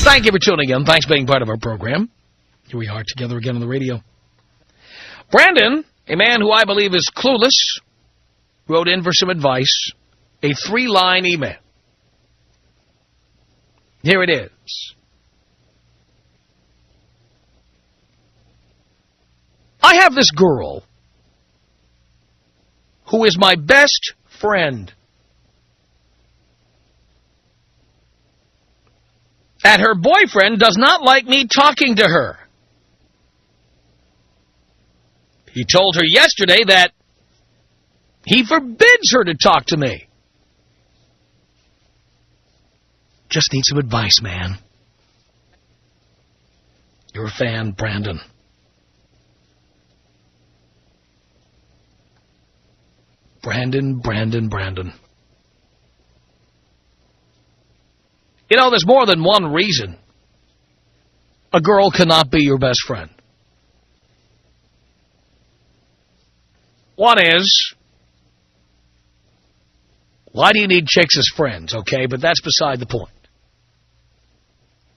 Thank you for tuning in. Thanks for being part of our program. Here we are together again on the radio. Brandon, a man who I believe is clueless, wrote in for some advice, a 3-line email. Here it is. I have this girl who is my best friend. And her boyfriend does not like me talking to her. He told her yesterday that he forbids her to talk to me. Just need some advice, man. You're a fan, Brandon. Brandon. You know, there's more than one reason a girl cannot be your best friend. One is, why do you need chicks as friends, okay? But that's beside the point.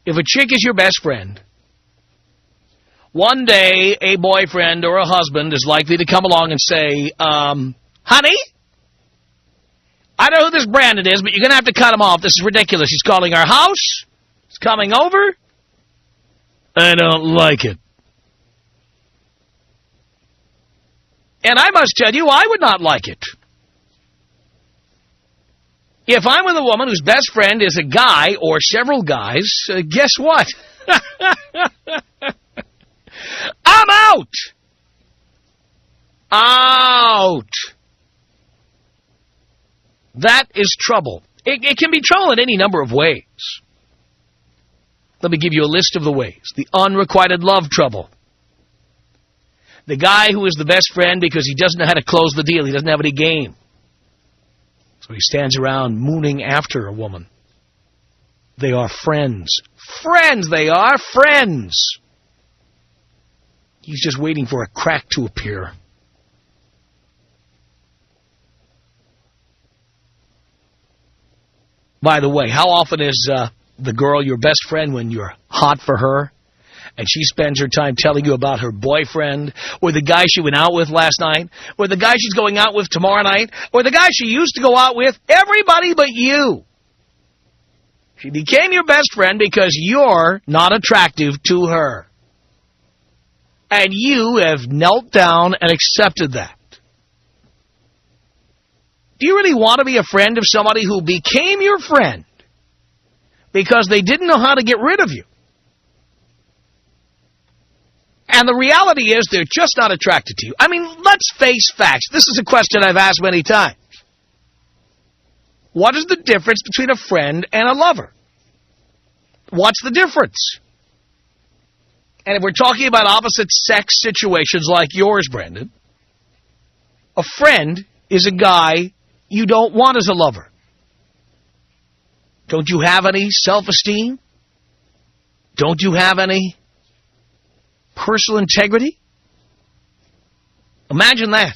If a chick is your best friend, one day a boyfriend or a husband is likely to come along and say, honey, I know who this Brandon is, but you're going to have to cut him off. This is ridiculous. He's calling our house. He's coming over. I don't like it. And I must tell you, I would not like it. If I'm with a woman whose best friend is a guy or several guys, guess what? I'm out. Out. That is trouble. It can be trouble in any number of ways. Let me give you a list of the ways. The unrequited love trouble. The guy who is the best friend because he doesn't know how to close the deal. He doesn't have any game. So he stands around mooning after a woman. They are friends. Friends, they are friends. He's just waiting for a crack to appear. By the way, how often is the girl your best friend when you're hot for her and she spends her time telling you about her boyfriend or the guy she went out with last night or the guy she's going out with tomorrow night or the guy she used to go out with, everybody but you? She became your best friend because you're not attractive to her. And you have knelt down and accepted that. Do you really want to be a friend of somebody who became your friend because they didn't know how to get rid of you? And the reality is they're just not attracted to you. I mean, let's face facts. This is a question I've asked many times. What is the difference between a friend and a lover? What's the difference? And if we're talking about opposite sex situations like yours, Brandon, a friend is a guy you don't want as a lover. Don't you have any self-esteem? Don't you have any personal integrity? Imagine that.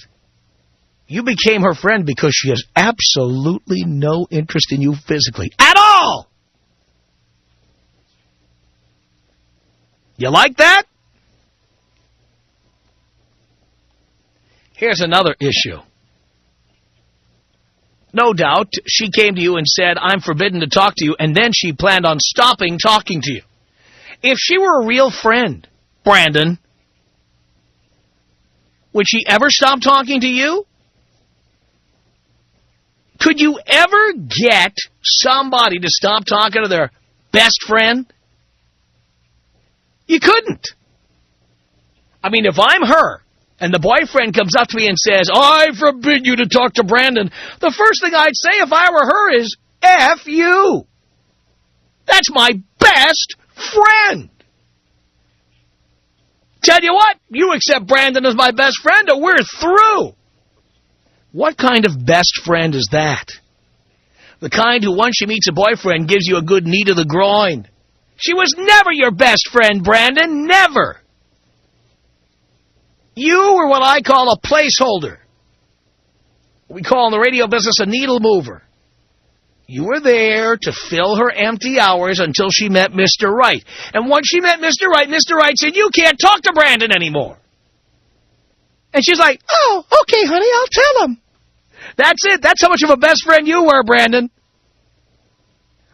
You became her friend because she has absolutely no interest in you physically. At all! You like that? Here's another issue. No doubt, she came to you and said, I'm forbidden to talk to you, and then she planned on stopping talking to you. If she were a real friend, Brandon, would she ever stop talking to you? Could you ever get somebody to stop talking to their best friend? You couldn't. I mean, if I'm her, and the boyfriend comes up to me and says, I forbid you to talk to Brandon, the first thing I'd say if I were her is, F you. That's my best friend. Tell you what, you accept Brandon as my best friend or we're through. What kind of best friend is that? The kind who, once she meets a boyfriend, gives you a good knee to the groin. She was never your best friend, Brandon. Never. You were what I call a placeholder. We call in the radio business a needle mover. You were there to fill her empty hours until she met Mr. Right. And once she met Mr. Right said, you can't talk to Brandon anymore. And she's like, oh, okay, honey, I'll tell him. That's it. That's how much of a best friend you were, Brandon.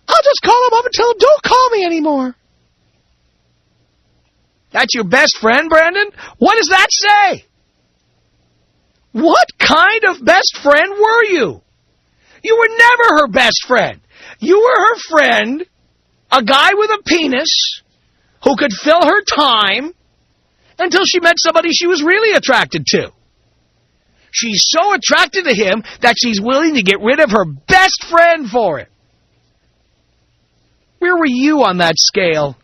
I'll just call him up and tell him, don't call me anymore. That's your best friend, Brandon? What does that say? What kind of best friend were you? You were never her best friend. You were her friend, a guy with a penis who could fill her time until she met somebody she was really attracted to. She's so attracted to him that she's willing to get rid of her best friend for it. Where were you on that scale?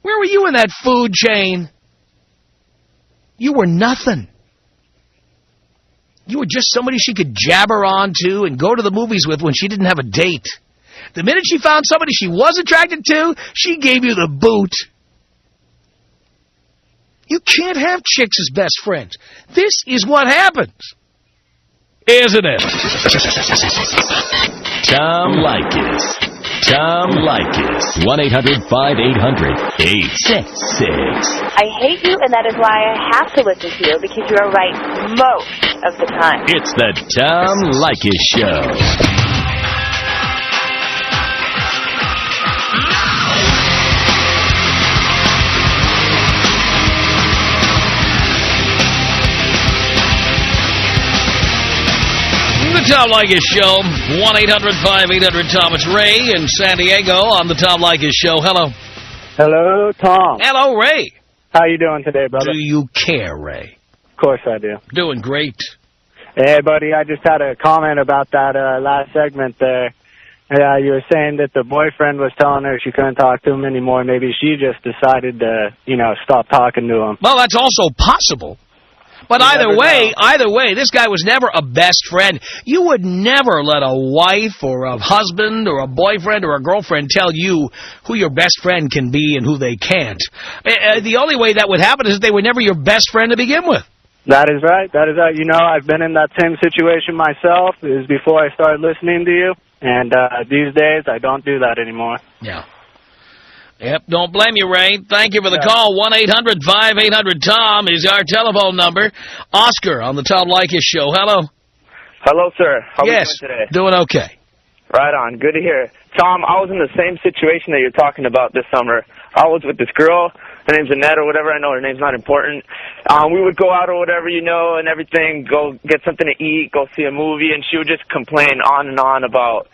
Where were you in that food chain? You were nothing. You were just somebody she could jabber on to and go to the movies with when she didn't have a date. The minute she found somebody she was attracted to, she gave you the boot. You can't have chicks as best friends. This is what happens. Isn't it? Tom Leykis. Tom Leykis. 1-800-5800-866. I hate you, and that is why I have to listen to you, because you are right most of the time. It's the Tom Leykis Show. The Tom Leykis Show, 1-800-5800-TOM. It's Ray in San Diego on the Tom Leykis Show. Hello. Hello, Tom. Hello, Ray. How you doing today, brother? Do you care, Ray? Of course I do. Doing great. Hey, buddy, I just had a comment about that last segment there. You were saying that the boyfriend was telling her she couldn't talk to him anymore. Maybe she just decided to, stop talking to him. Well, that's also possible. But either way, this guy was never a best friend. You would never let a wife or a husband or a boyfriend or a girlfriend tell you who your best friend can be and who they can't. The only way that would happen is if they were never your best friend to begin with. That is right. That is right. I've been in that same situation myself. It was before I started listening to you. And these days, I don't do that anymore. Yeah. Yep, don't blame you, Ray. Thank you for the call. 1-800-5800-TOM is our telephone number. Oscar on the Tom Leykis Show. Hello. Hello, sir. How are you doing today? Doing okay. Right on. Good to hear. Tom, I was in the same situation that you're talking about this summer. I was with this girl. Her name's Annette or whatever. I know her name's not important. We would go out or whatever, and everything, go get something to eat, go see a movie, and she would just complain on and on about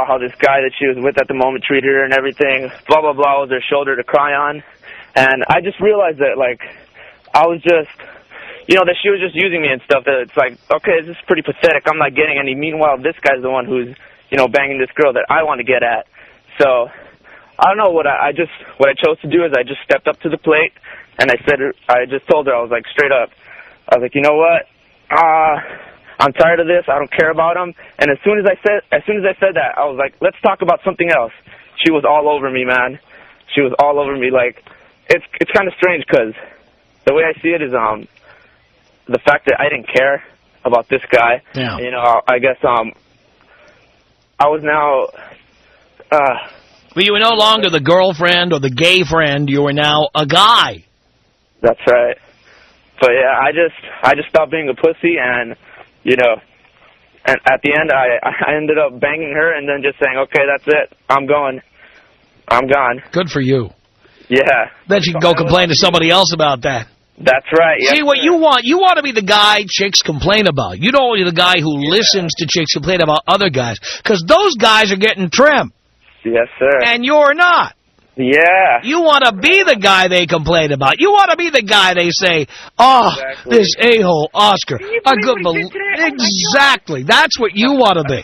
how this guy that she was with at the moment treated her and everything, blah, blah, blah, was her shoulder to cry on. And I just realized that, I was just, that she was just using me and stuff, that it's like, okay, this is pretty pathetic. I'm not getting any. Meanwhile, this guy's the one who's, banging this girl that I want to get at. So, I don't know, what I chose to do is I just stepped up to the plate, and I just told her, I was like, straight up, I was like, you know what, I'm tired of this. I don't care about him. And as soon as I said that, I was like, let's talk about something else. She was all over me, man. She was all over me. It's kind of strange because the way I see it is the fact that I didn't care about this guy. Yeah. I guess I was now. Well, you were no longer the girlfriend or the gay friend. You were now a guy. That's right. But yeah, I just stopped being a pussy and. And at the end, I ended up banging her and then just saying, okay, that's it. I'm going. I'm gone. Good for you. Yeah. Then you can go complain to somebody else about that. That's right. Yes, See, what you want to be the guy chicks complain about. You don't want to be the guy who listens to chicks complain about other guys. Because those guys are getting trim. Yes, sir. And you're not. Yeah. You want to be the guy they complain about. You want to be the guy they say, exactly. This a-hole, Oscar. Exactly. That's what you want to be.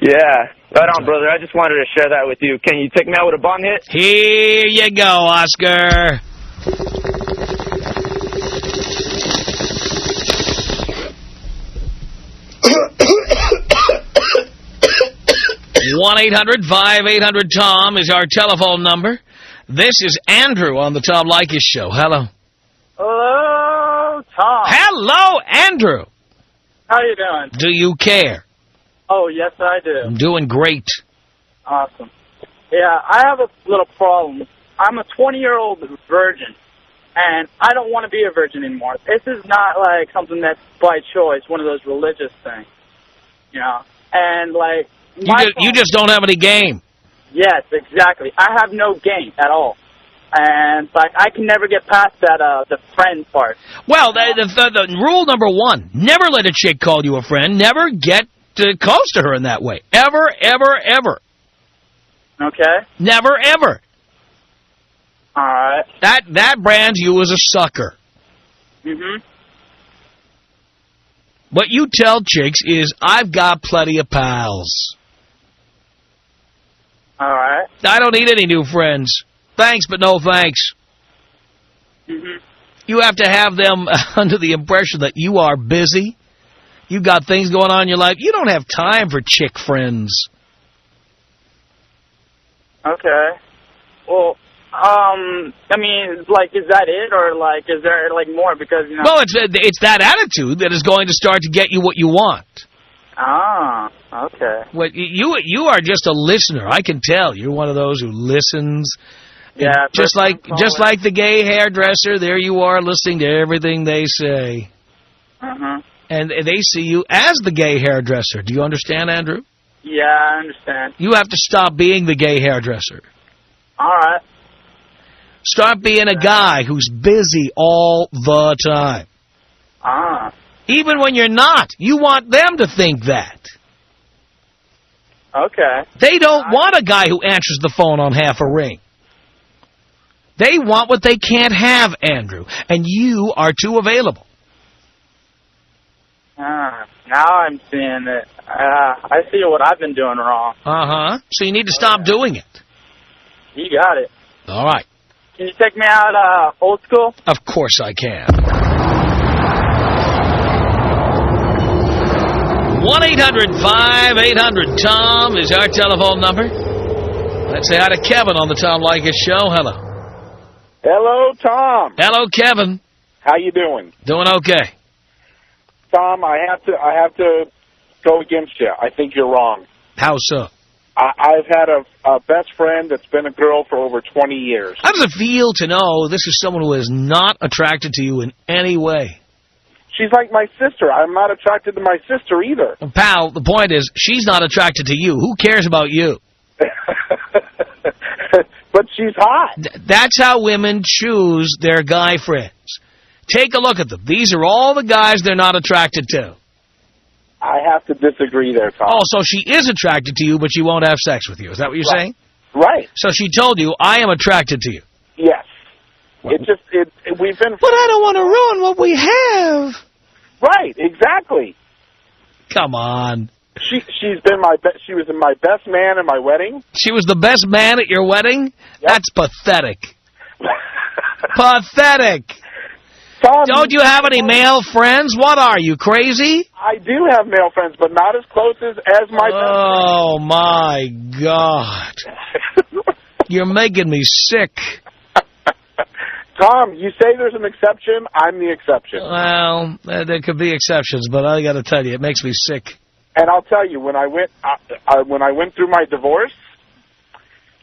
Yeah. Right on, brother. I just wanted to share that with you. Can you take me out with a bong hit? Here you go, Oscar. (1-800-5800-TOM) is our telephone number. This is Andrew on the Tom Leykis Show. Hello. Hello, Tom. Hello, Andrew. How you doing? Do you care? Oh, yes, I do. I'm doing great. Awesome. Yeah, I have a little problem. I'm a 20-year-old virgin, and I don't want to be a virgin anymore. This is not, like, something that's by choice, one of those religious things, you know. And, like, you just don't have any game. Yes, exactly. I have no game at all. And, like, I can never get past that, the friend part. Well, the rule number one, never let a chick call you a friend. Never get close to her in that way. Ever, ever, ever. Okay. Never, ever. All right. That brands you as a sucker. Mm-hmm. What you tell chicks is, I've got plenty of pals. All right. I don't need any new friends. Thanks, but no thanks. Mm-hmm. You have to have them under the impression that you are busy. You got things going on in your life. You don't have time for chick friends. Okay. Well, I mean, like, is that it, or like, is there like more? Because you know. Well, it's that attitude that is going to start to get you what you want. Ah, okay. What you are just a listener. I can tell you're one of those who listens. Yeah. Just like the gay hairdresser, there you are listening to everything they say. Uh-huh. And they see you as the gay hairdresser. Do you understand, Andrew? Yeah, I understand. You have to stop being the gay hairdresser. All right. Start being a guy who's busy all the time. Ah. Even when you're not. You want them to think that. Okay. They don't want a guy who answers the phone on half a ring. They want what they can't have, Andrew. And you are too available. Now I'm seeing it. I see what I've been doing wrong. Uh-huh. So you need to stop doing it. You got it. All right. Can you take me out old school? Of course I can. 1-800-5800-TOM is our telephone number. Let's say hi to Kevin on the Tom Leykis Show. Hello. Hello, Tom. Hello, Kevin. How you doing? Doing okay. Tom, I have to go against you. I think you're wrong. How so? I've had a best friend that's been a girl for over 20 years. How does it feel to know this is someone who is not attracted to you in any way? She's like my sister. I'm not attracted to my sister either. Pal, the point is, she's not attracted to you. Who cares about you? But she's hot. That's how women choose their guy friends. Take a look at them. These are all the guys they're not attracted to. I have to disagree there, Tom. Oh, so she is attracted to you, but she won't have sex with you. Is that what you're saying? Right. So she told you, I am attracted to you. Yes. We've been... But I don't want to ruin what we have. Right, exactly. Come on. She's been she was my best man at my wedding. She was the best man at your wedding? Yep. That's pathetic. Pathetic. Tom, don't you have any male friends? What are you, crazy? I do have male friends, but not as close as my best friend. Oh, my God. You're making me sick. Tom, you say there's an exception. I'm the exception. Well, there could be exceptions, but I got to tell you, it makes me sick. And I'll tell you, when I went through my divorce,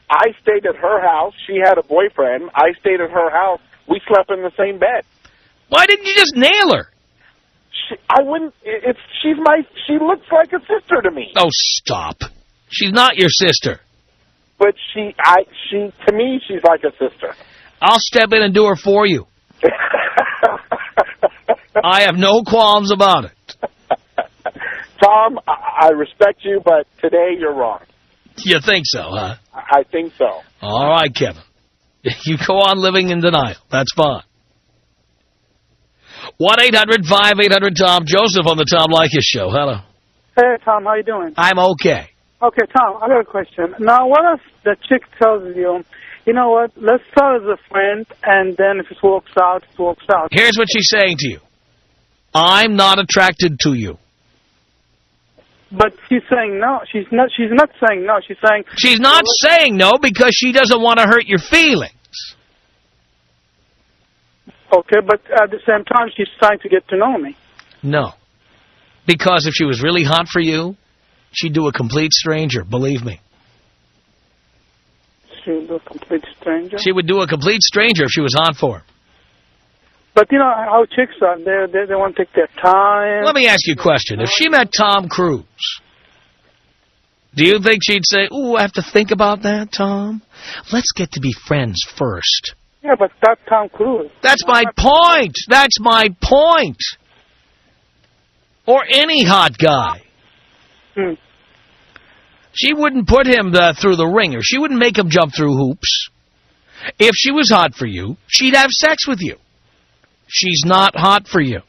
I stayed at her house. She had a boyfriend. I stayed at her house. We slept in the same bed. Why didn't you just nail her? I wouldn't. She looks like a sister to me. Oh, stop. She's not your sister. But to me, she's like a sister. I'll step in and do her for you. I have no qualms about it. Tom, I respect you, but today you're wrong. You think so, huh? I think so. All right, Kevin. You go on living in denial. That's fine. 1-800-5800-TOM. Joseph on the Tom Leykis Show. Hello. Hey, Tom, how you doing? I'm okay. Okay, Tom, I got a question. Now, what if the chick tells you, you know what, let's start as a friend, and then if it works out, it works out. Here's what she's saying to you. I'm not attracted to you. But she's saying no. She's not saying no. She's saying... She's not saying no because she doesn't want to hurt your feelings. Okay, but at the same time, she's trying to get to know me. No. Because if she was really hot for you, she'd do a complete stranger, believe me. She would do a complete stranger? She would do a complete stranger if she was hot for her. But you know how chicks are. They want to take their time. Let me ask you a question. If she met Tom Cruise, do you think she'd say, ooh, I have to think about that, Tom? Let's get to be friends first. Yeah, but that's Tom Cruise. That's my point. That's my point. Or any hot guy. She wouldn't put him through the ringer. She wouldn't make him jump through hoops. If she was hot for you, she'd have sex with you. She's not hot for you.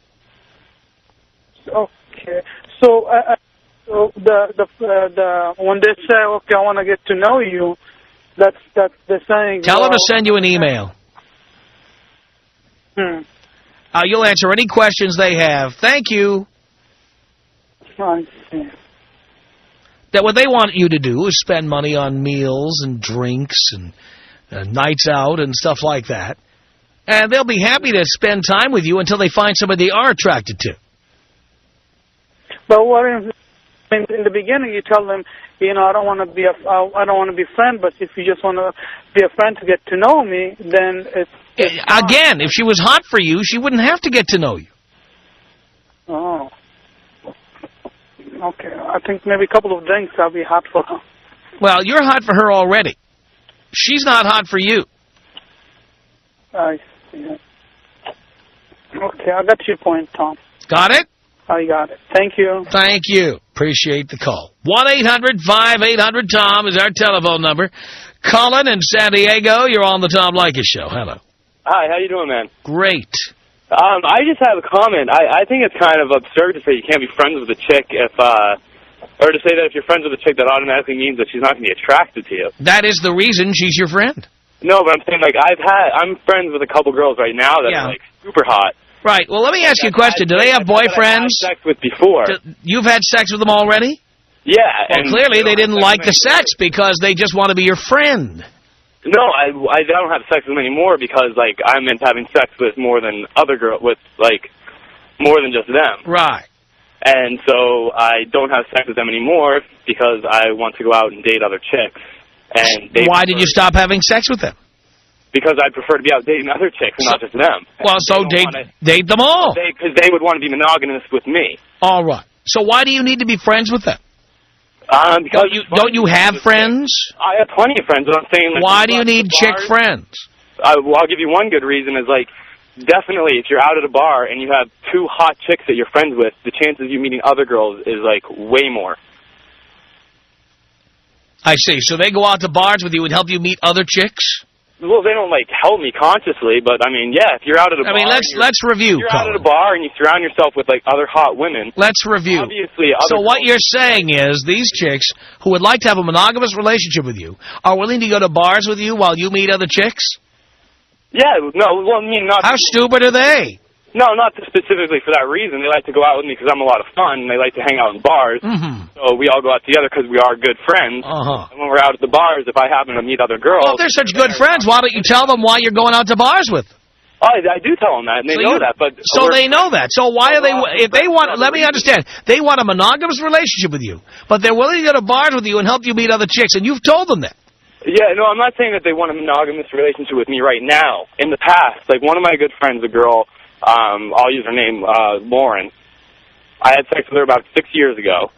Okay. So, the when they say, okay, I want to get to know you, that's they're saying. Tell them to send you an email. You'll answer any questions they have. Thank you. I see. That what they want you to do is spend money on meals and drinks and nights out and stuff like that. And they'll be happy to spend time with you until they find somebody they are attracted to. But what if, in the beginning you tell them, you know, I don't want to be a friend, but if you just want to be a friend to get to know me, then it's again, if she was hot for you, she wouldn't have to get to know you. Oh. Okay, I think maybe a couple of drinks I'll be hot for her. Well, you're hot for her already. She's not hot for you. I see. Okay, I got your point, Tom. Got it? I got it. Thank you. Thank you. Appreciate the call. 1-800-5800-TOM is our telephone number. Colin in San Diego, you're on the Tom Leykis Show. Hello. Hi, how you doing, man? Great. I just have a comment. I think it's kind of absurd to say you can't be friends with a chick if, or to say that if you're friends with a chick, that automatically means that she's not going to be attracted to you. That is the reason she's your friend. No, but I'm saying, like, I'm friends with a couple girls right now that are, like, super hot. Right. Well, let me ask you a question. Do they have boyfriends? I've had sex with before. You've had sex with them already? Yeah. Well, clearly they didn't like the sex because they just want to be your friend. No, I don't have sex with them anymore because, like, I'm into having sex with more than other girls, with, like, more than just them. Right. And so I don't have sex with them anymore because I want to go out and date other chicks. And why did you stop having sex with them? Because I prefer to be out dating other chicks and not just them. Well, so date them all. Because they would want to be monogamous with me. All right. So why do you need to be friends with them? Because don't you have friends? I have plenty of friends, but I'm saying... Like, why do you need chick friends? Well, I'll give you one good reason is, like, definitely if you're out at a bar and you have two hot chicks that you're friends with, the chances of you meeting other girls is, like, way more. I see. So they go out to bars with you and help you meet other chicks? Well, they don't, like, help me consciously, but, I mean, yeah, if you're out at a bar... I mean, let's review, If you're out at a bar and you surround yourself with, like, other hot women... Let's review. Obviously, so what you're saying is these chicks who would like to have a monogamous relationship with you are willing to go to bars with you while you meet other chicks? Yeah, no, well, I mean, not... How stupid are they? No, not specifically for that reason. They like to go out with me because I'm a lot of fun, and they like to hang out in bars. So we all go out together because we are good friends. And when we're out at the bars, if I happen to meet other girls... Well, if they're such good friends, why don't you tell them why you're going out to bars with them? Oh, I do tell them that, and they know that. But so they know that. So why are they... If they want... Let me understand. They want a monogamous relationship with you, but they're willing to go to bars with you and help you meet other chicks, and you've told them that. Yeah, no, I'm not saying that they want a monogamous relationship with me right now. In the past, like one of my good friends, a girl... I'll use her name, Lauren. I had sex with her about 6 years ago.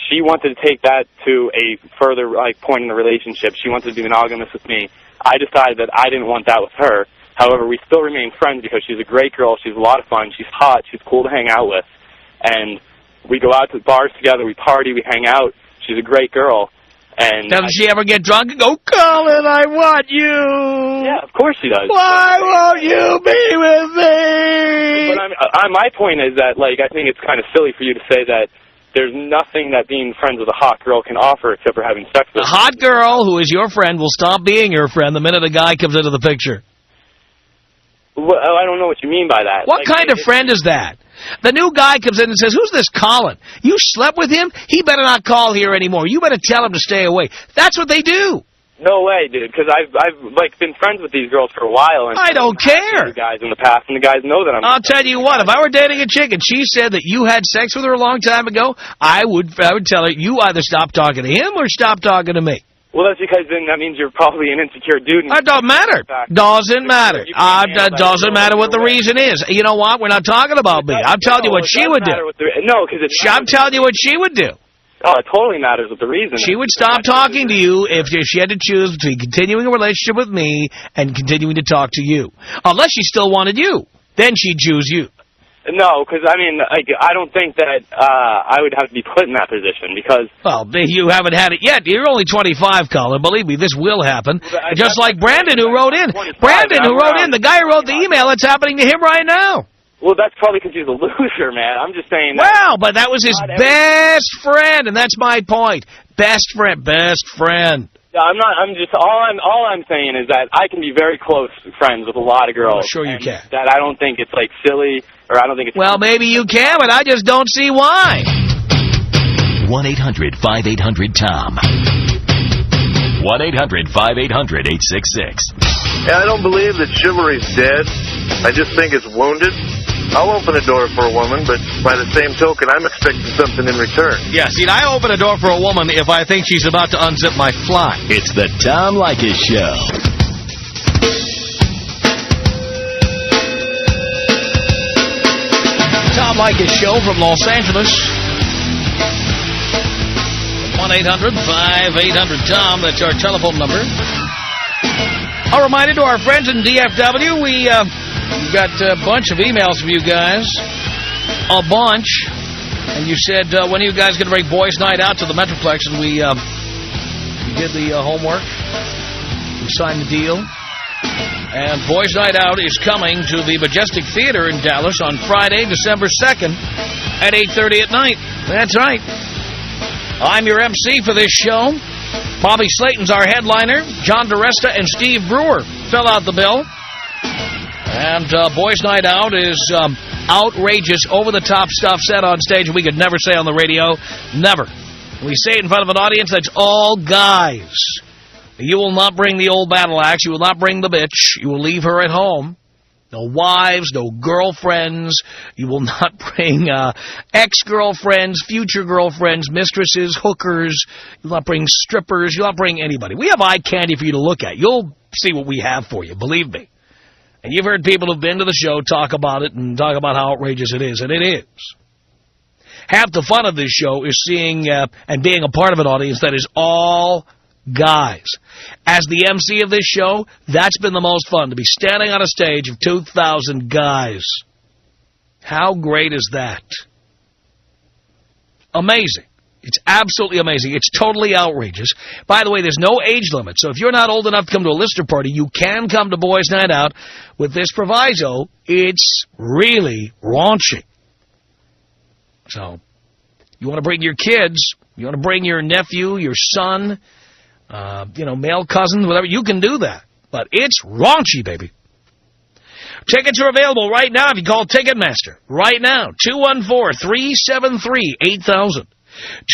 She wanted to take that to a further point in the relationship. She wanted to be monogamous with me. I decided that I didn't want that with her. However, we still remain friends because she's a great girl. She's a lot of fun. She's hot. She's cool to hang out with. And we go out to bars together. We party. We hang out. She's a great girl. And doesn't she ever get drunk and go, Colin, I want you? Yeah, of course she does. Why won't you be with me? But my point is that, like, I think it's kind of silly for you to say that there's nothing that being friends with a hot girl can offer except for having sex with her. A hot girl who is your friend will stop being your friend the minute a guy comes into the picture. Well, I don't know what you mean by that. What kind of friend is that? The new guy comes in and says, who's this Colin? You slept with him? He better not call here anymore. You better tell him to stay away. That's what they do. No way, dude, because I've like been friends with these girls for a while. And I don't care. Guys in the past, and the guys know that I'm... I'll tell you what, if I were dating a chick and she said that you had sex with her a long time ago, I would tell her, you either stop talking to him or stop talking to me. Well, that's because then that means you're probably an insecure dude. It don't matter. Doesn't matter. Doesn't matter what the reason is. You know what? We're not talking about me. I'm telling you what she would do. No, because I'm telling you what she would do. Oh, it totally matters what the reason is. She would stop talking to you if she had to choose between continuing a relationship with me and continuing to talk to you. Unless she still wanted you. Then she'd choose you. No, because, I mean, like, I don't think that I would have to be put in that position because... Well, you haven't had it yet. You're only 25, Colin. Believe me, this will happen. Just like Brandon who wrote in. Brandon who wrote in, the guy who wrote the email, it's happening to him right now. Well, that's probably because he's a loser, man. I'm just saying... Well, but that was his best friend, and that's my point. Best friend, best friend. Yeah, all I'm saying is that I can be very close friends with a lot of girls. Oh, sure you can. That I don't think it's, like, silly, or I don't think it's... Well, maybe you can, but I just don't see why. 1-800-5800-TOM. 1-800-5800-866. Yeah, I don't believe that chivalry's dead. I just think it's wounded. I'll open a door for a woman, but by the same token, I'm expecting something in return. Yeah, see, I open a door for a woman if I think she's about to unzip my fly. It's the Tom Leykis Show. Tom Leykis Show from Los Angeles. 1-800-5800-TOM. That's our telephone number. A reminder to our friends in DFW, we got a bunch of emails from you guys. A bunch. And you said, when are you guys going to bring Boys Night out to the Metroplex? And we did the homework. We signed the deal. And Boys Night Out is coming to the Majestic Theater in Dallas on Friday, December 2nd at 8:30 at night. That's right. I'm your MC for this show. Bobby Slayton's our headliner. John DeResta and Steve Brewer fill out the bill. And Boys Night Out is outrageous, over-the-top stuff said on stage we could never say on the radio. Never. We say it in front of an audience that's all guys. You will not bring the old battle axe. You will not bring the bitch. You will leave her at home. No wives, no girlfriends. You will not bring ex-girlfriends, future girlfriends, mistresses, hookers. You will not bring strippers. You will not bring anybody. We have eye candy for you to look at. You'll see what we have for you, believe me. And you've heard people who've been to the show talk about it and talk about how outrageous it is, and it is. Half the fun of this show is seeing and being a part of an audience that is all guys. As the MC of this show, that's been the most fun, to be standing on a stage of 2,000 guys. How great is that? Amazing. It's absolutely amazing. It's totally outrageous. By the way, there's no age limit, so if you're not old enough to come to a listener party, you can come to Boys Night Out with this proviso. It's really raunchy. So, you want to bring your kids, you want to bring your nephew, your son, male cousins, whatever, you can do that. But it's raunchy, baby. Tickets are available right now if you call Ticketmaster. Right now, 214-373-8000.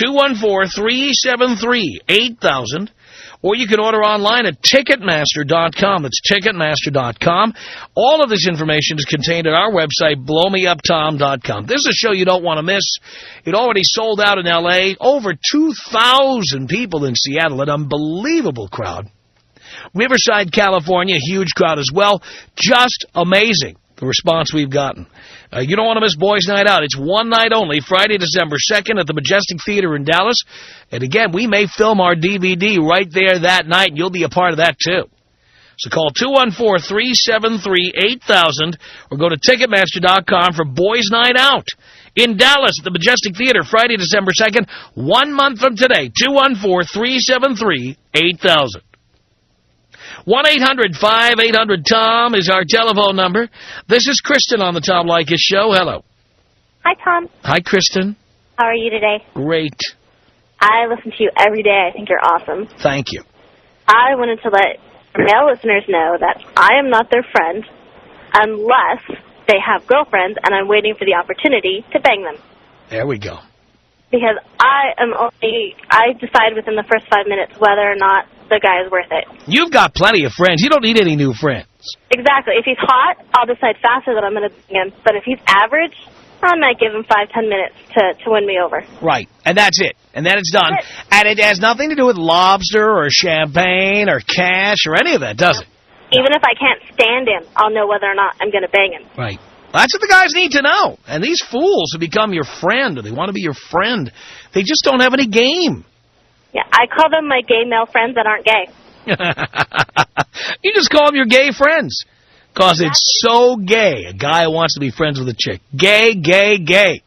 214-373-8000. Or you can order online at Ticketmaster.com. That's Ticketmaster.com. All of this information is contained at our website, blowmeuptom.com. This is a show you don't want to miss. It already sold out in L.A. Over 2,000 people in Seattle. An unbelievable crowd. Riverside, California, huge crowd as well. Just amazing, the response we've gotten. You don't want to miss Boys Night Out. It's one night only, Friday, December 2nd at the Majestic Theater in Dallas. And again, we may film our DVD right there that night, and you'll be a part of that too. So call 214-373-8000 or go to Ticketmaster.com for Boys Night Out in Dallas at the Majestic Theater, Friday, December 2nd, 1 month from today. 214-373-8000. 1-800-5800-TOM is our telephone number. This is Kristen on the Tom Leykis Show. Hello. Hi, Tom. Hi, Kristen. How are you today? Great. I listen to you every day. I think you're awesome. Thank you. I wanted to let male listeners know that I am not their friend unless they have girlfriends, and I'm waiting for the opportunity to bang them. There we go. Because I decide within the first 5 minutes whether or not the guy is worth it. You've got plenty of friends. You don't need any new friends. Exactly. If he's hot, I'll decide faster that I'm going to bang him. But if he's average, I might give him 5-10 minutes to win me over. Right. And that's it. And then it's done. And it has nothing to do with lobster or champagne or cash or any of that, does it? Even if I can't stand him, I'll know whether or not I'm going to bang him. Right. That's what the guys need to know. And these fools who become your friend, or they want to be your friend, they just don't have any game. Yeah, I call them my gay male friends that aren't gay. You just call them your gay friends. Because it's so gay, a guy who wants to be friends with a chick. Gay, gay, gay.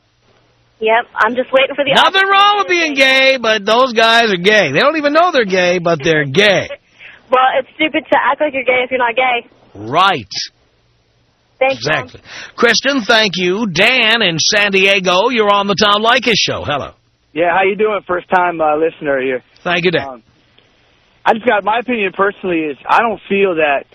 Yep, I'm just waiting for the... Nothing wrong with being gay, but those guys are gay. They don't even know they're gay, but they're gay. Well, it's stupid to act like you're gay if you're not gay. Right. Thanks, exactly. Kristen, thank you. Dan in San Diego, you're on the Tom Leykis Show. Hello. Yeah, how you doing? First-time listener here. Thank you, Dan. I just got, my opinion personally is I don't feel that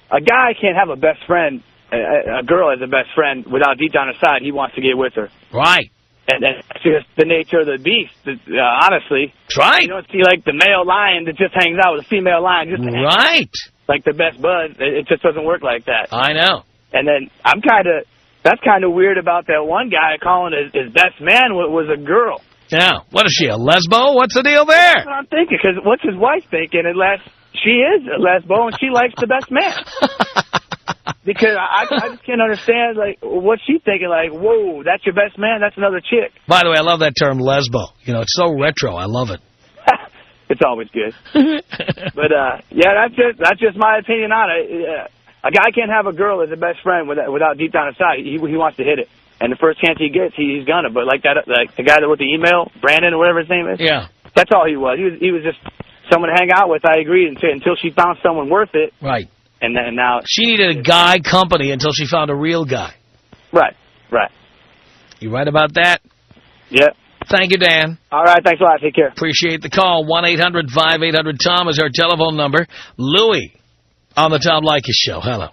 a guy can't have a best friend, a girl as a best friend, without deep down inside he wants to get with her. Right. And that's just the nature of the beast, honestly. That's right. You don't see, like, the male lion that just hangs out with a female lion. Just right. Like the best bud. It just doesn't work like that. I know. And then that's kind of weird about that one guy calling his best man was a girl. Yeah. What is she, a lesbo? What's the deal there? That's what I'm thinking, because what's his wife thinking? She is a lesbo, and she likes the best man. Because I just can't understand, like, what's she thinking? Like, whoa, that's your best man? That's another chick. By the way, I love that term, lesbo. You know, it's so retro. I love it. It's always good. But, yeah, that's just my opinion on it. A guy can't have a girl as a best friend without deep down inside. He wants to hit it. And the first chance he gets, he's gonna. But like the guy that wrote the email, Brandon or whatever his name is. Yeah. That's all he was. He was just someone to hang out with. I agree until she found someone worth it. Right. And then now she needed a guy company until she found a real guy. Right. Right. You right about that? Yep. Thank you, Dan. All right. Thanks a lot. Take care. Appreciate the call. 1-800-5800-TOM is our telephone number. Louis on the Tom Leykis Show. Hello.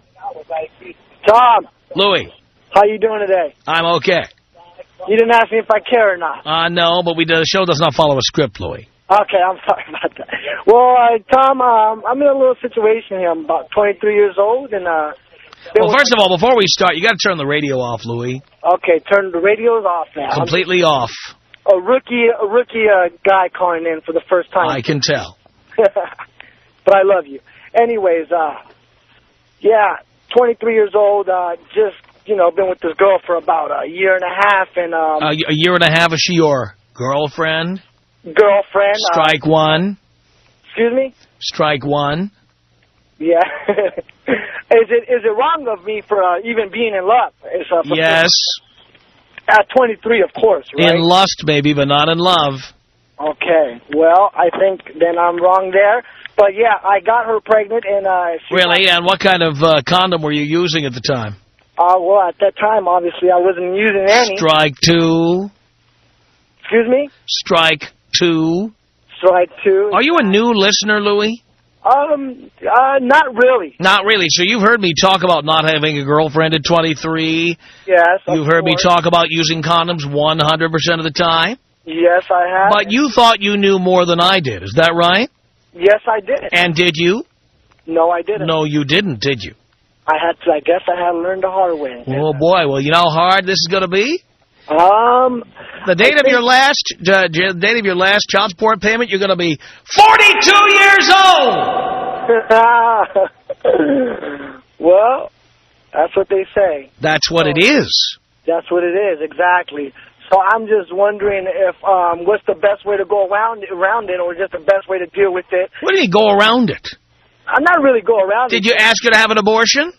Tom. Louis. How you doing today? I'm okay. You didn't ask me if I care or not. No, but the show does not follow a script, Louis. Okay, I'm sorry about that. Well, Tom, I'm in a little situation here. I'm about 23 years old, and well, first of all, before we start, you got to turn the radio off, Louis. Okay, turn the radios off now. Completely off. A rookie guy calling in for the first time. I can tell. But I love you. Anyways, yeah, 23 years old, just, been with this girl for about a year and a half. And a year and a half, is she your girlfriend? Girlfriend. Strike one. Excuse me? Strike one. Yeah. Is it wrong of me for even being in love? Yes. At 23, of course, right? In lust, maybe, but not in love. Okay. Well, I think then I'm wrong there. But, yeah, I got her pregnant. And really? And what kind of condom were you using at the time? Well, at that time, obviously, I wasn't using any. Strike two. Excuse me? Strike two. Strike two. Are you a new listener, Louis? Not really. Not really. So you've heard me talk about not having a girlfriend at 23. Yes, You've heard me talk about using condoms 100% of the time. Yes, I have. But you thought you knew more than I did. Is that right? Yes, I did. And did you? No, I didn't. No, you didn't, did you? I guess I had to learn the hard way. Oh, boy. Well, you know how hard this is going to be? The date of your last child support payment, you're going to be 42 years old! Well, that's what they say. That's what it is. That's what it is, exactly. So I'm just wondering if what's the best way to go around it, or just the best way to deal with it. What do you mean go around it? I'm not really go around it. Did you ask her to have an abortion?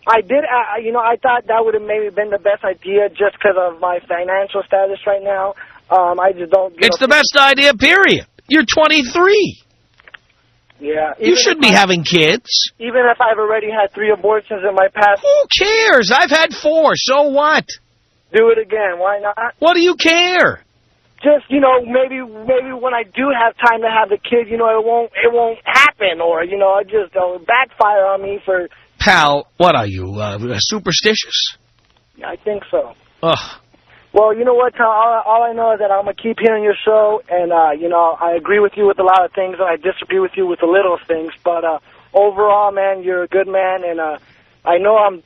I did. I thought that would have maybe been the best idea just because of my financial status right now. I just don't... It's the best idea, period. You're 23. Yeah. You shouldn't be having kids. Even if I've already had 3 abortions in my past... Who cares? I've had 4. So what? Do it again. Why not? What do you care? Just, maybe when I do have time to have the kid, it won't happen, or, it just don't backfire on me for... Pal, what are you, superstitious? I think so. Ugh. Well, you know what, Tom? All I know is that I'm going to keep hearing your show, and, I agree with you with a lot of things, and I disagree with you with the little things. But overall, man, you're a good man, and I know I'm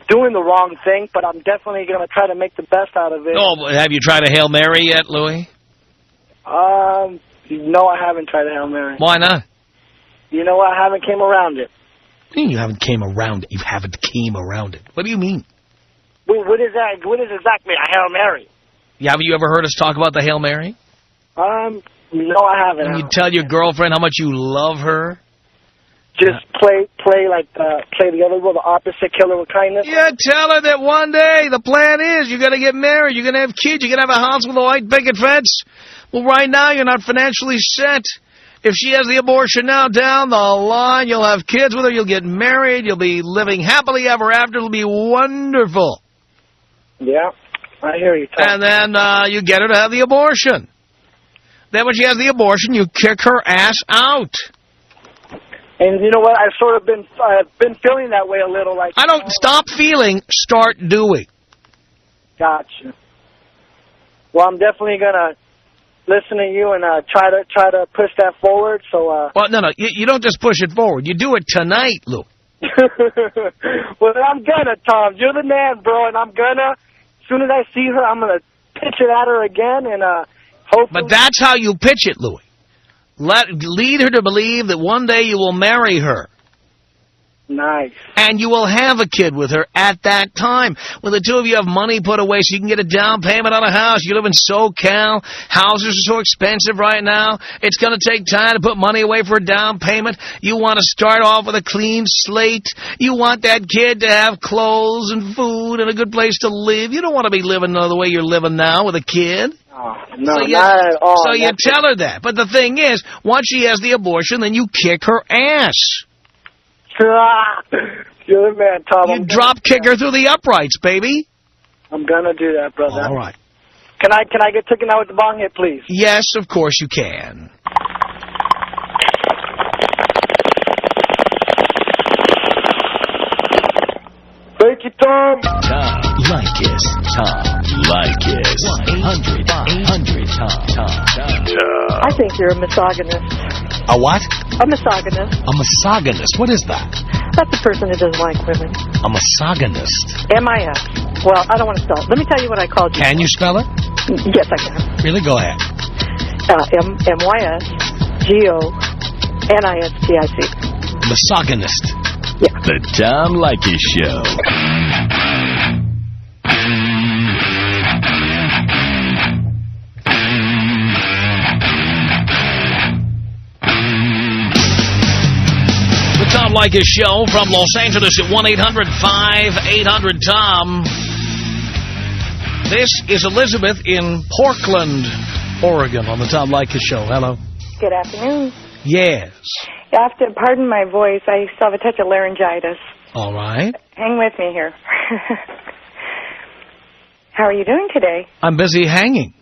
doing the wrong thing, but I'm definitely going to try to make the best out of it. Oh, have you tried a Hail Mary yet, Louis? No, I haven't tried a Hail Mary. Why not? You know what? I haven't came around it. What do you mean you haven't came around it? You haven't came around it. What do you mean? What is that? What is exactly a Hail Mary? Yeah, have you ever heard us talk about the Hail Mary? No, I haven't. And you tell your girlfriend how much you love her? Just play the other role, the opposite, kill her with kindness. Yeah, tell her that one day the plan is you're going to get married, you're going to have kids, you're going to have a house with a white picket fence. Well, right now you're not financially set. If she has the abortion now, down the line, you'll have kids with her, you'll get married, you'll be living happily ever after, it'll be wonderful. Yeah, I hear you, Tom. And then you get her to have the abortion. Then when she has the abortion, you kick her ass out. And you know what? I've sort of been feeling that way a little. Like I don't stop feeling, start doing. Gotcha. Well, I'm definitely gonna listen to you and try to push that forward. So. Well, no, you don't just push it forward. You do it tonight, Lou. Well, I'm gonna, Tom. You're the man, bro, and I'm gonna. As soon as I see her, I'm gonna pitch it at her again, and hopefully. But that's how you pitch it, Louis. Lead her to believe that one day you will marry her. Nice. And you will have a kid with her at that time. When the two of you have money put away so you can get a down payment on a house. You live in SoCal. Houses are so expensive right now. It's going to take time to put money away for a down payment. You want to start off with a clean slate. You want that kid to have clothes and food and a good place to live. You don't want to be living the way you're living now with a kid. Oh, no, not at all. So you tell her that. But the thing is, once she has the abortion, then you kick her ass. You're the man, Tom. You drop kick her through the uprights, baby. I'm gonna do that, brother. All right. Can I get taken out with the bong hit, please? Yes, of course you can. Thank you, Tom. Tom Leykis. Tom Leykis. 1-800-800-TOM. I think you're a misogynist. A what? A misogynist. A misogynist. What is that? That's a person who doesn't like women. A misogynist. M-I-S. Well, I don't want to spell it. Let me tell you what I called you. Can you spell it? Yes, I can. Really? Go ahead. M-Y-S-G-O-N-I-S-T-I-C. Misogynist. Yeah. The Tom Leykis Show. The Tom Leykis Show from Los Angeles at 1-800-5800-TOM. This is Elizabeth in Portland, Oregon on the Tom Leykis Show. Hello. Good afternoon. Yes. You have to pardon my voice. I still have a touch of laryngitis. All right. Hang with me here. How are you doing today? I'm busy hanging.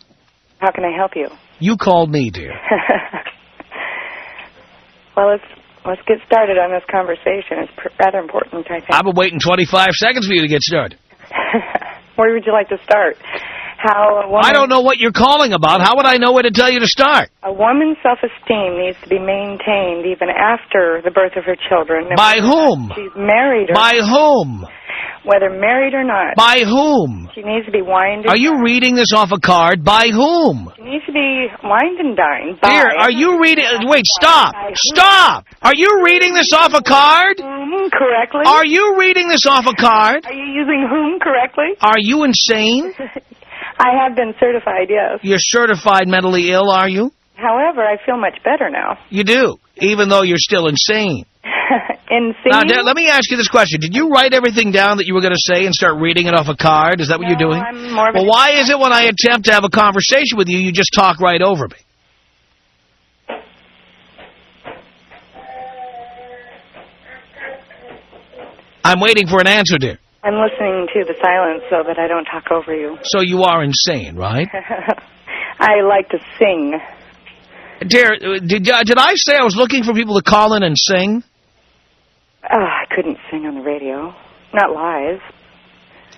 How can I help you? You called me, dear. Well, let's get started on this conversation. It's rather important, I think. I've been waiting 25 seconds for you to get started. Where would you like to start? How a woman, I don't know what you're calling about. How would I know where to tell you to start? A woman's self-esteem needs to be maintained even after the birth of her children. By whom? She's married or By whom? Whether married or not. By whom? She needs to be wined and Are you reading this off a card? By whom? She needs to be wined and dined. By. Dear, are you reading... Wait, stop. Stop. Are you reading this off a card? Correctly. Are you reading this off a card? Are you using whom correctly? Are you insane? I have been certified, yes. You're certified mentally ill, are you? However, I feel much better now. You do, even though you're still insane. Insane? Now, let me ask you this question. Did you write everything down that you were going to say and start reading it off a card? Is that what you're doing? I'm more of Well, why is it when I attempt to have a conversation with you, you just talk right over me? I'm waiting for an answer, dear. I'm listening to the silence so that I don't talk over you. So you are insane, right? I like to sing. Dear, did I say I was looking for people to call in and sing? I couldn't sing on the radio. Not live.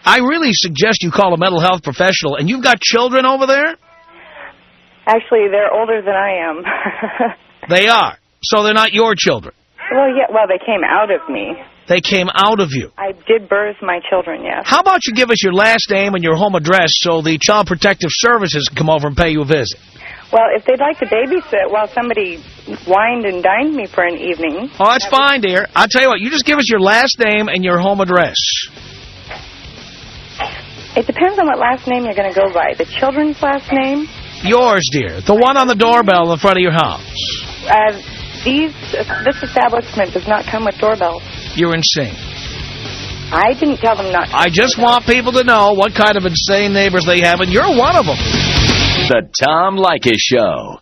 I really suggest you call a mental health professional. And you've got children over there? Actually, they're older than I am. They are. So they're not your children. Well, yeah. Well, they came out of me. They came out of you. I did birth my children, yes. How about you give us your last name and your home address so the Child Protective Services can come over and pay you a visit? Well, if they'd like to babysit while somebody wined and dined me for an evening... Oh, that's fine, dear. I'll tell you what. You just give us your last name and your home address. It depends on what last name you're going to go by. The children's last name? Yours, dear. The one on the doorbell in front of your house. This establishment does not come with doorbells. You're insane. I didn't tell them not to. I just want people to know what kind of insane neighbors they have, and you're one of them. The Tom Leykis Show.